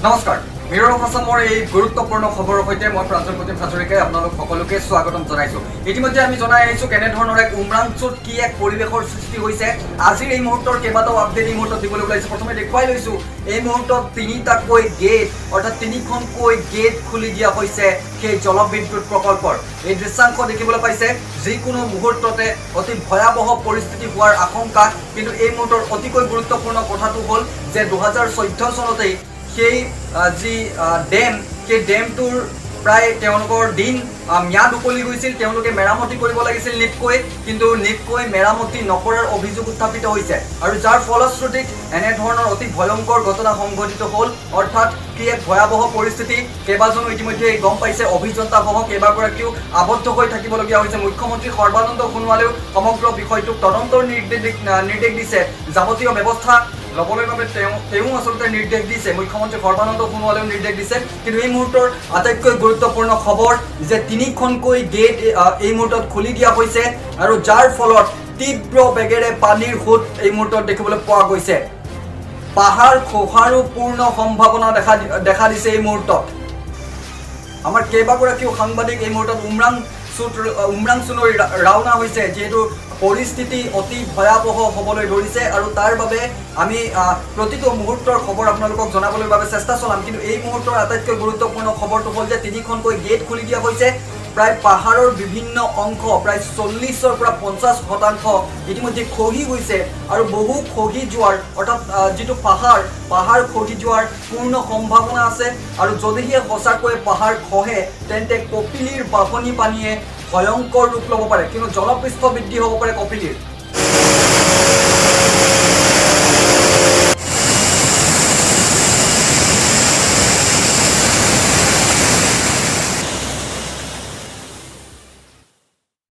নমস্কাৰ মিৰৰ অফ আছামৰ এই গুৰুত্বপূৰ্ণ খবৰৰ সৈতে মই প্ৰাঞ্জল প্ৰতীম হাজৰিকাই আপোনালোক সকলোকে স্বাগতম জনাইছোঁ। ইতিমধ্যে আমি জনাই আহিছোঁ কেনেধৰণৰ এক উমৰাংচুত কি এক পৰিৱেশৰ সৃষ্টি হৈছে। আজিৰ এই মুহূৰ্তৰ কেইবাটাও আপডেট এই মুহূৰ্তত দিবলৈ ওলাইছোঁ। প্ৰথমে দেখুৱাই লৈছোঁ এই মুহূৰ্তত তিনিটাকৈ গেট অৰ্থাৎ তিনিখনকৈ গেট খুলি দিয়া হৈছে সেই জলবিদ্যুৎ প্ৰকল্পৰ। এই দৃশ্যাংশ দেখিবলৈ পাইছে। যিকোনো মুহূৰ্ততে অতি ভয়াৱহ পৰিস্থিতি হোৱাৰ আশংকা, কিন্তু এই মুহূৰ্তৰ অতিকৈ গুৰুত্বপূৰ্ণ কথাটো হ'ল যে 2014 চনতেই সেই যি ডেম সেই ডেমটোৰ প্ৰায় তেওঁলোকৰ দিন ম্যাদ উকলি গৈছিল। তেওঁলোকে মেৰামতি কৰিব লাগিছিল নিককৈ, কিন্তু নিককৈ মেৰামতি নকৰাৰ অভিযোগ উত্থাপিত হৈছে আৰু যাৰ ফলশ্ৰুতিত এনেধৰণৰ অতি ভয়ংকৰ ঘটনা সংঘটিত হ'ল। অৰ্থাৎ কি এক ভয়াৱহ পৰিস্থিতি। কেইবাজনো ইতিমধ্যে গম পাইছে, অভিযন্তাসহ কেইবাগৰাকীও আবদ্ধ হৈ থাকিবলগীয়া হৈছে। মুখ্যমন্ত্ৰী সৰ্বানন্দ সোণোৱালেও সমগ্ৰ বিষয়টোক তদন্তৰ নিৰ্দেশ দিছে। যাৱতীয় ব্যৱস্থা ল'বলৈ বাবে তেওঁ আচলতে নিৰ্দেশ দিছে। মুখ্যমন্ত্ৰী সৰ্বানন্দ সোণোৱালেও নিৰ্দেশ দিছে। কিন্তু এই মুহূৰ্তৰ আটাইতকৈ গুৰুত্বপূৰ্ণ খবৰ যে তিনিখনকৈ গেট এই মুহূৰ্তত খুলি দিয়া হৈছে আৰু যাৰ ফলত তীব্ৰ বেগেৰে পানীৰ সোঁত এই মুহূৰ্তত দেখিবলৈ পোৱা গৈছে। পাহাৰ খহাৰো পূৰ্ণ সম্ভাৱনা দেখা দিছে এই মুহূৰ্তত। আমাৰ কেইবাগৰাকীও সাংবাদিক এই মুহূৰ্তত উমৰাংচুলৈ ৰাওনা হৈছে, যিহেতু পৰিস্থিতি অতি ভয়াৱহ হ'বলৈ ধৰিছে আৰু তাৰ বাবে আমি প্ৰতিটো মুহূৰ্তৰ খবৰ আপোনালোকক জনাবলৈ বাবে চেষ্টা চলাম। কিন্তু এই মুহূৰ্তৰ আটাইতকৈ গুৰুত্বপূৰ্ণ খবৰটো হ'ল যে তিনিখনকৈ গেট খুলি দিয়া হৈছে। প্ৰায় পাহাৰৰ বিভিন্ন অংশ প্ৰায় 40ৰ পৰা 50% ইতিমধ্যে খহি গৈছে আৰু বহু খহি যোৱাৰ অৰ্থাৎ যিটো পাহাৰ খহি যোৱাৰ পূৰ্ণ সম্ভাৱনা আছে। আৰু যদিহে সঁচাকৈ পাহাৰ খহে তেন্তে কপিলীৰ বাঢ়নী পানীয়ে ভয়ংকৰ ৰূপ ল'ব পাৰে, কিন্তু জলপৃষ্ঠ বৃদ্ধি হ'ব পাৰে কপিলীৰ।